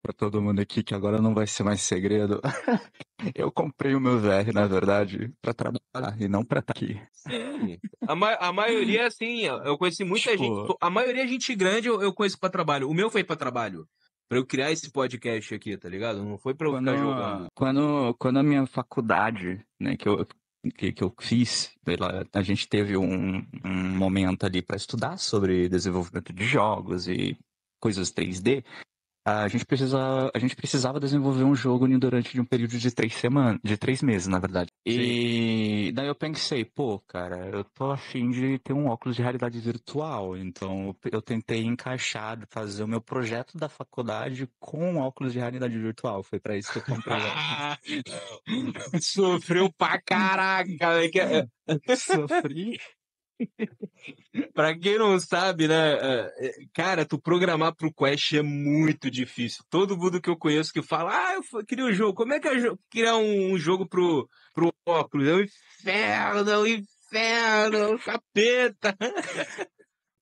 pra todo mundo aqui que agora não vai ser mais segredo. Eu comprei o meu VR, na verdade, pra trabalhar e não pra estar aqui. Sim. A maioria, assim, eu conheci muita gente. Tipo, A maioria é gente grande eu conheço pra trabalho. O meu foi pra trabalho. Pra eu criar esse podcast aqui, tá ligado? Não foi pra eu ficar jogando. quando a minha faculdade, né, que eu fiz, a gente teve um momento ali pra estudar sobre desenvolvimento de jogos e coisas 3D. A gente precisava desenvolver um jogo durante um período de 3 semanas, de 3 meses, na verdade. Sim. E daí eu pensei, pô, cara, eu tô a fim de ter um óculos de realidade virtual. Então eu tentei encaixar, fazer o meu projeto da faculdade com um óculos de realidade virtual. Foi pra isso que eu comprei o óculos. Sofreu pra caraca, né? Sofri. Pra quem não sabe, né? Cara, tu programar pro Quest é muito difícil. Todo mundo que eu conheço que fala, queria um jogo. Como é que é criar um jogo pro óculos? É um inferno, é um capeta.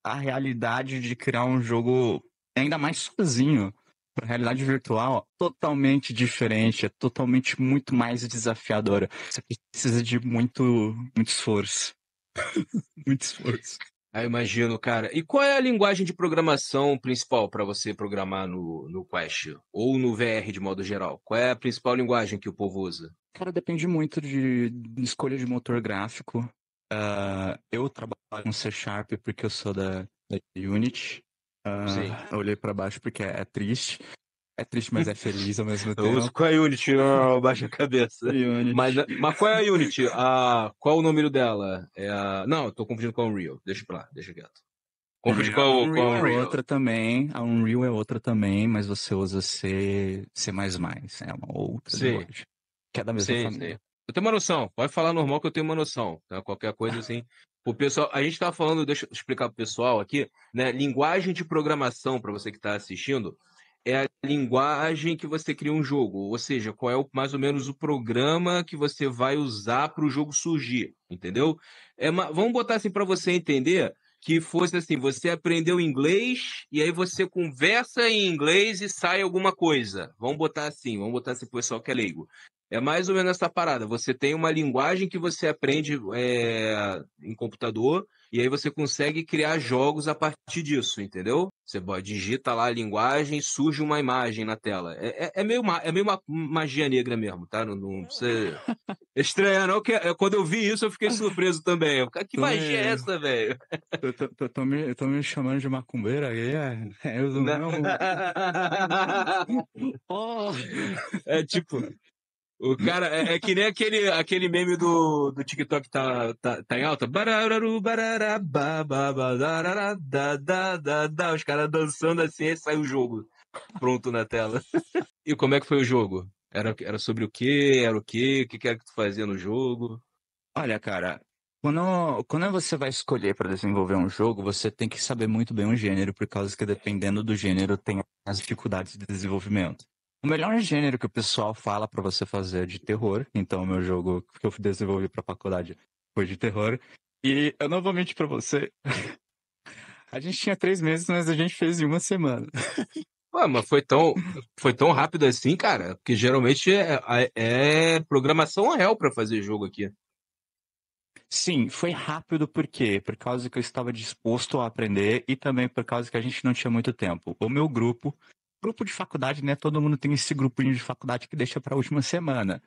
A realidade de criar um jogo ainda mais sozinho para realidade virtual totalmente diferente, é totalmente muito mais desafiadora. Você precisa de muito esforço. Muito esforço. Imagino, cara. E qual é a linguagem de programação principal para você programar no Quest? Ou no VR de modo geral? Qual é a principal linguagem que o povo usa? Cara, depende muito de escolha de motor gráfico. Eu trabalho com C Sharp porque eu sou da Unity. Sim. Eu olhei para baixo porque é triste. É triste, mas é feliz ao mesmo Eu uso tempo. qual é a Unity? Baixa a cabeça. Mas Unity. qual é a Unity? Qual é o número dela? Não, eu tô confundindo com a Unreal. Deixa pra lá, deixa quieto. Confundi com A a Unreal é Unreal. outra também. A Unreal é outra também, mas você usa C++. É uma outra Sim, linguagem. Que é da mesma sim, sim. família. Eu tenho uma noção. Pode falar normal que eu tenho uma noção. Tá? Qualquer coisa assim. O pessoal, a gente tá falando, deixa eu explicar pro pessoal aqui, né? Linguagem de programação, para você que está assistindo, é a linguagem que você cria um jogo. Ou seja, qual é mais ou menos o programa que você vai usar para o jogo surgir, entendeu? Vamos botar assim para você entender que fosse assim, você aprendeu inglês e aí você conversa em inglês e sai alguma coisa. Vamos botar assim pro pessoal que é leigo. É mais ou menos essa parada. Você tem uma linguagem que você aprende em computador e aí você consegue criar jogos a partir disso, entendeu? Você digita lá a linguagem, surge uma imagem na tela. É meio uma magia negra mesmo, tá? Não precisa estranhar, não, que quando eu vi isso eu fiquei surpreso também. Que magia é essa, velho? Eu tô me chamando de macumbeiro aí, eu não. Oh. É tipo, o cara é que nem aquele meme do TikTok tá em alta. Barararu, barará, darará, da. Os caras dançando assim, aí sai o jogo pronto na tela. E como é que foi o jogo? Era sobre o quê? Era o quê? O que era que tu fazia no jogo? Olha, cara, quando você vai escolher para desenvolver um jogo, você tem que saber muito bem o gênero, por causa que dependendo do gênero tem as dificuldades de desenvolvimento. O melhor gênero que o pessoal fala para você fazer é de terror, então o meu jogo que eu desenvolvi para faculdade foi de terror. E eu não vou mentir para você, a gente tinha 3 meses, mas a gente fez em uma semana. Ué, mas foi tão rápido assim, cara? Porque geralmente é programação real pra fazer jogo aqui. Sim, foi rápido por quê? Por causa que eu estava disposto a aprender e também por causa que a gente não tinha muito tempo. O meu grupo de faculdade, né? Todo mundo tem esse grupinho de faculdade que deixa para a última semana.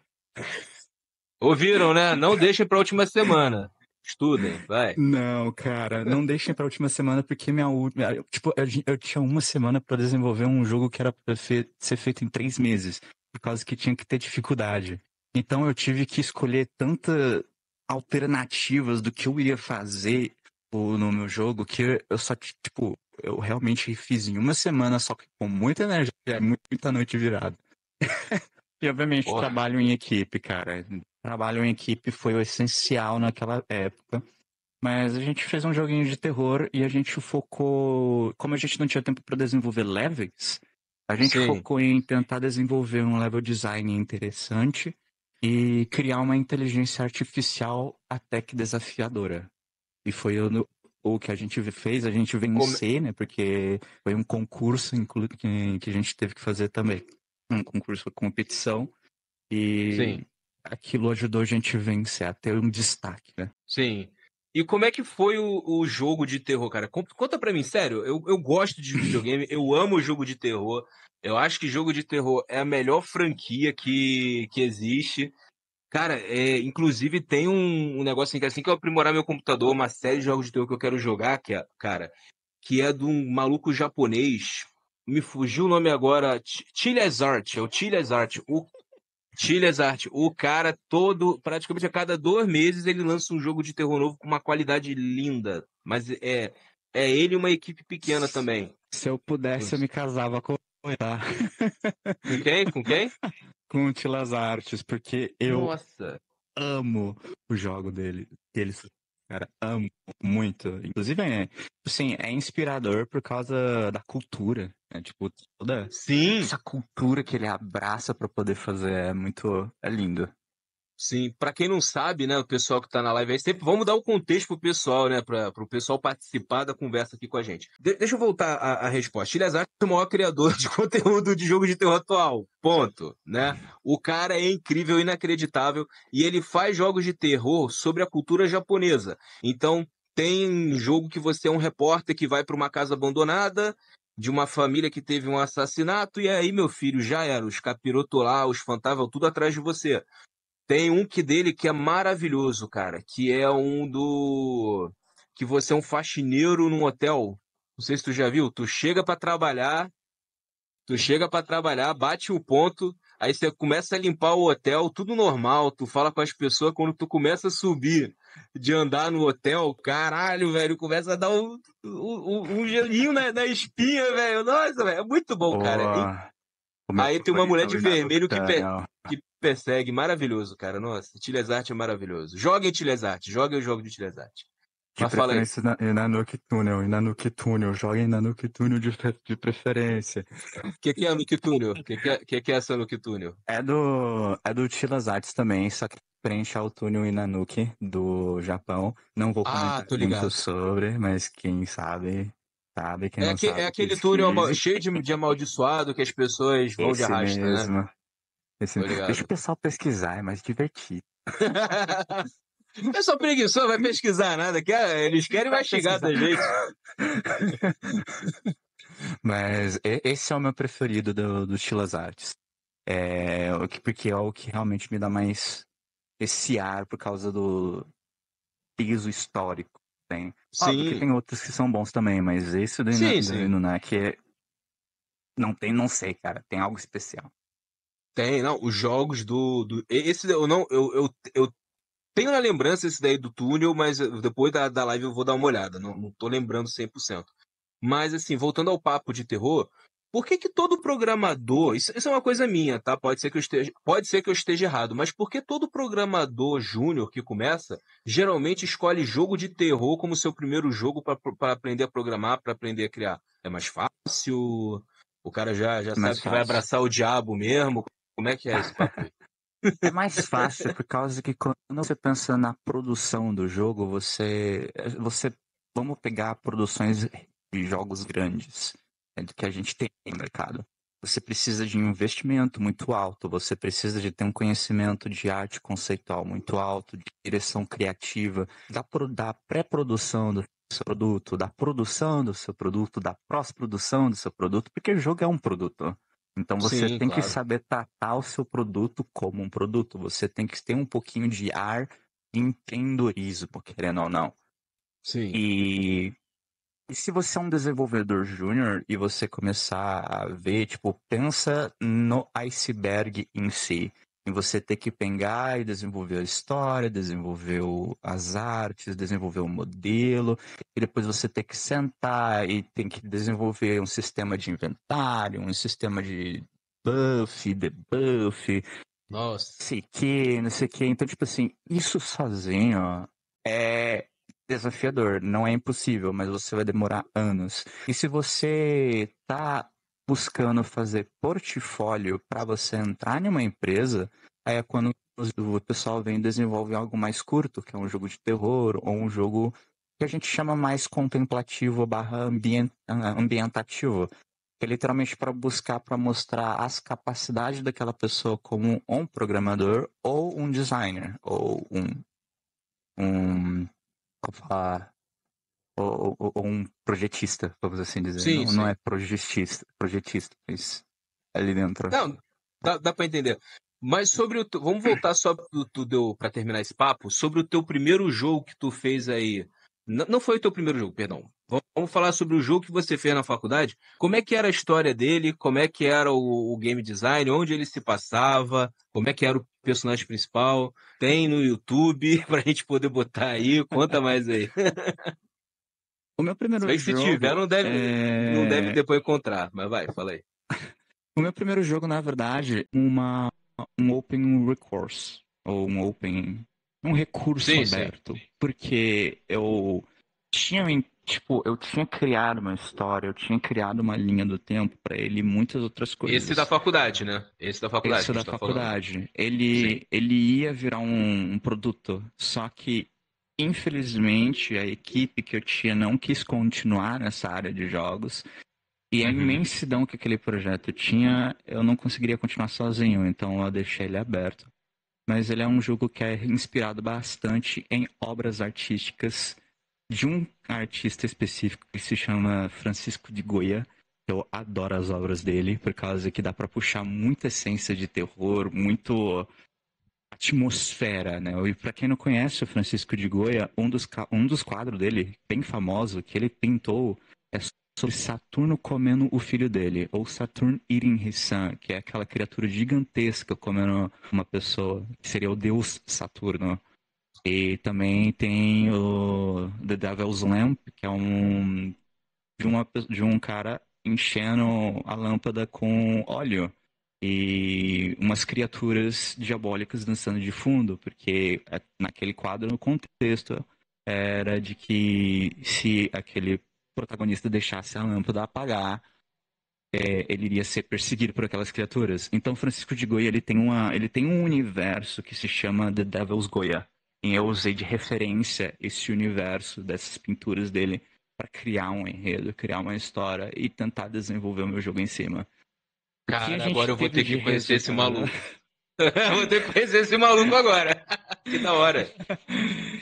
Ouviram, né? Não deixem pra última semana. Estudem, vai. Não, cara, não deixem para a última semana porque minha última, tipo, eu tinha uma semana para desenvolver um jogo que era para ser feito em 3 meses, por causa que tinha que ter dificuldade. Então eu tive que escolher tantas alternativas do que eu iria fazer no meu jogo que eu só, tipo, eu realmente fiz em uma semana, só que com muita energia, muita noite virada. E obviamente Porra. trabalho em equipe, cara. Trabalho em equipe foi o essencial naquela época. Mas a gente fez um joguinho de terror e a gente focou. Como a gente não tinha tempo para desenvolver levels, a gente Sim. focou em tentar desenvolver um level design interessante e criar uma inteligência artificial até que desafiadora. E foi o que a gente fez, a gente vencer, né? Porque foi um concurso que a gente teve que fazer também. Um concurso, competição. Sim, E aquilo ajudou a gente a vencer, a ter um destaque, né? sim. E como é que foi o jogo de terror, cara? Conta pra mim, sério, eu gosto de videogame, eu amo jogo de terror. Eu acho que jogo de terror é a melhor franquia que existe. Cara, inclusive tem um negócio assim que eu aprimorar meu computador, uma série de jogos de terror que eu quero jogar, cara, que é de um maluco japonês. Me fugiu o nome agora. Chili's Art, é o Chili's Art. O Chili's Art, o cara todo, praticamente a cada 2 meses, ele lança um jogo de terror novo com uma qualidade linda. Mas é ele e uma equipe pequena também. Se eu pudesse, eu me casava com ele, tá? Com quem? Com quem? Com o Tilas Artes, porque eu Nossa. amo o jogo deles. Cara, amo muito. Inclusive, assim, é inspirador por causa da cultura. É tipo, toda Sim. essa cultura que ele abraça pra poder fazer é lindo. Sim, para quem não sabe, né, o pessoal que tá na live aí, sempre vamos dar o contexto pro pessoal, né, para o pessoal participar da conversa aqui com a gente. Deixa eu voltar à resposta. Chile Azar é o maior criador de conteúdo de jogo de terror atual. Ponto, né? O cara é incrível, inacreditável e ele faz jogos de terror sobre a cultura japonesa. Então, tem jogo que você é um repórter que vai para uma casa abandonada de uma família que teve um assassinato e aí, meu filho, já era, os capirotos lá, os fantasmas, tudo atrás de você. Tem um dele que é maravilhoso, cara, que é um do que você é um faxineiro num hotel. Não sei se tu já viu, tu chega pra trabalhar, bate o ponto, aí você começa a limpar o hotel, tudo normal, tu fala com as pessoas, quando tu começa a subir de andar no hotel, caralho, velho, começa a dar um gelinho na espinha, velho. Nossa, velho, é muito bom, cara. O, o meu Aí tem uma favorito mulher é o de vermelho Inaroctâneo. que persegue. Maravilhoso, cara. Nossa, Tilesart é maravilhoso. Joguem Tilesart. Joguem o jogo de Tilesart. De Mas fala aí. preferência Inanuke Tunnel. Inanuke Tunnel. Joga Inanuke Tunnel de preferência. O que é a Nuke Tunnel? O que é essa Nuke Tunnel? É do Chilas Arts também, só que preenche ao túnel Inanuki do Japão. Não vou Ah, comentar tô muito ligado. sobre, mas quem sabe, sabe. Quem não É sabe, aquele túnel pesquise. cheio de amaldiçoado que as pessoas vão de Esse arrasta, né? mesmo. Tô Deixa o ligado. pessoal pesquisar, é mais divertido. Eu sou preguiçoso, vai pesquisar nada. Eles querem Vai mastigar pesquisar. da gente. Mas esse é o meu preferido do Chilas Arts. Porque é o que realmente me dá mais esse ar por causa do peso histórico. Tem. Óbvio que Sim, tem outros que são bons também, mas esse sim, do sim. Inunak não tem, não sei, cara. Tem algo especial. Tem, não. Os jogos esse eu não. Eu tenho na lembrança esse daí do túnel, mas depois da live eu vou dar uma olhada. Não tô lembrando 100%. Mas, assim, voltando ao papo de terror, por que que todo programador. Isso é uma coisa minha, tá? Pode ser que eu esteja errado, mas por que todo programador júnior que começa geralmente escolhe jogo de terror como seu primeiro jogo para aprender a programar, para aprender a criar? É mais fácil? O cara já É mais sabe que vai fácil. abraçar o diabo mesmo? Como é que é esse papo aí? É mais fácil por causa que quando você pensa na produção do jogo, vamos pegar produções de jogos grandes, do que a gente tem no mercado. Você precisa de um investimento muito alto, você precisa de ter um conhecimento de arte conceitual muito alto, de direção criativa, da pré-produção do seu produto, da produção do seu produto, da pós-produção do seu produto, porque o jogo é um produto. Então você Sim, tem que claro. saber tratar o seu produto como um produto. Você tem que ter um pouquinho de ar de empreendedorismo, querendo ou não. Sim. E, e se você é um desenvolvedor júnior e você começar a ver, tipo, pensa no iceberg em si. E você ter que pegar e desenvolver a história, desenvolver as artes, desenvolver o modelo, e depois você ter que sentar e tem que desenvolver um sistema de inventário, um sistema de buff, debuff, Nossa. sei que, não sei o que. Então, tipo assim, isso sozinho ó, é desafiador. Não é impossível, mas você vai demorar anos. E se você tá buscando fazer portfólio para você entrar em uma empresa, aí é quando o pessoal vem e desenvolve algo mais curto, que é um jogo de terror ou um jogo que a gente chama mais contemplativo barra ambientativo, que é literalmente para buscar, para mostrar as capacidades daquela pessoa como um programador ou um designer, ou um, vou falar, ou um projetista, vamos assim dizer. Sim, Não sim. é projetista, mas ali dentro. Não, dá para entender. Mas sobre vamos voltar só para terminar esse papo, sobre o teu primeiro jogo que tu fez aí. Não foi o teu primeiro jogo, perdão. Vamos falar sobre o jogo que você fez na faculdade. Como é que era a história dele? Como é que era o game design? Onde ele se passava? Como é que era o personagem principal? Tem no YouTube pra gente poder botar aí. Conta mais aí. O meu Se primeiro bem que se tiver, jogo não deve depois encontrar. Mas vai, fala aí. O meu primeiro jogo, na verdade, um open recourse, ou um recurso Sim, sim. aberto, porque eu tinha criado uma história, eu tinha criado uma linha do tempo para ele e muitas outras Esse da coisas. faculdade, né? Esse da faculdade Esse que a da gente tá falando. faculdade, Sim. ele ia virar um produto, só que infelizmente a equipe que eu tinha não quis continuar nessa área de jogos. E a Uhum. imensidão que aquele projeto tinha, eu não conseguiria continuar sozinho, então eu deixei ele aberto. Mas ele é um jogo que é inspirado bastante em obras artísticas de um artista específico que se chama Francisco de Goya. Eu adoro as obras dele, por causa que dá pra puxar muita essência de terror, muito atmosfera, né? E pra quem não conhece o Francisco de Goya, um dos quadros dele, bem famoso, que ele pintou, é sobre Saturno comendo o filho dele, ou Saturn eating his son, que é aquela criatura gigantesca comendo uma pessoa, que seria o deus Saturno. E também tem o The Devil's Lamp, que é de um cara enchendo a lâmpada com óleo e umas criaturas diabólicas dançando de fundo, porque naquele quadro, no contexto, era de que se aquele protagonista deixasse a lâmpada apagar, ele iria ser perseguido por aquelas criaturas. Então, Francisco de Goya, ele tem um universo que se chama The Devil's Goya. E eu usei de referência esse universo dessas pinturas dele para criar um enredo, criar uma história e tentar desenvolver o meu jogo em cima. O que a Cara, agora gente eu vou teve ter de que conhecer esse resultado? maluco. Vou ter que conhecer esse maluco agora. Que da hora.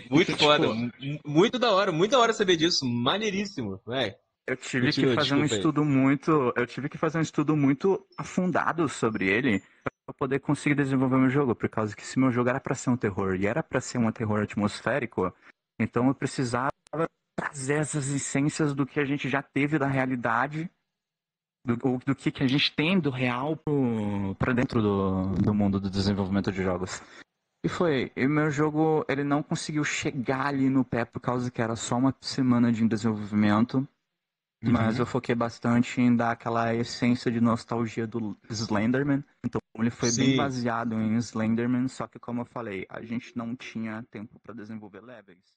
Muito Então, foda. tipo, Muito da hora. Muito da hora saber disso. Maneiríssimo. Vai. Continua, desculpa aí. eu tive que fazer um estudo muito afundado sobre ele para poder conseguir desenvolver meu jogo, por causa que se meu jogo era para ser um terror e era para ser um terror atmosférico, então eu precisava trazer essas essências do que a gente já teve da realidade, do que a gente tem do real para dentro do mundo do desenvolvimento de jogos. E meu jogo, ele não conseguiu chegar ali no pé por causa que era só uma semana de desenvolvimento. Mas eu Uhum. foquei bastante em dar aquela essência de nostalgia do Slenderman. Então ele foi bem Sim. baseado em Slenderman, só que como eu falei, a gente não tinha tempo para desenvolver levels.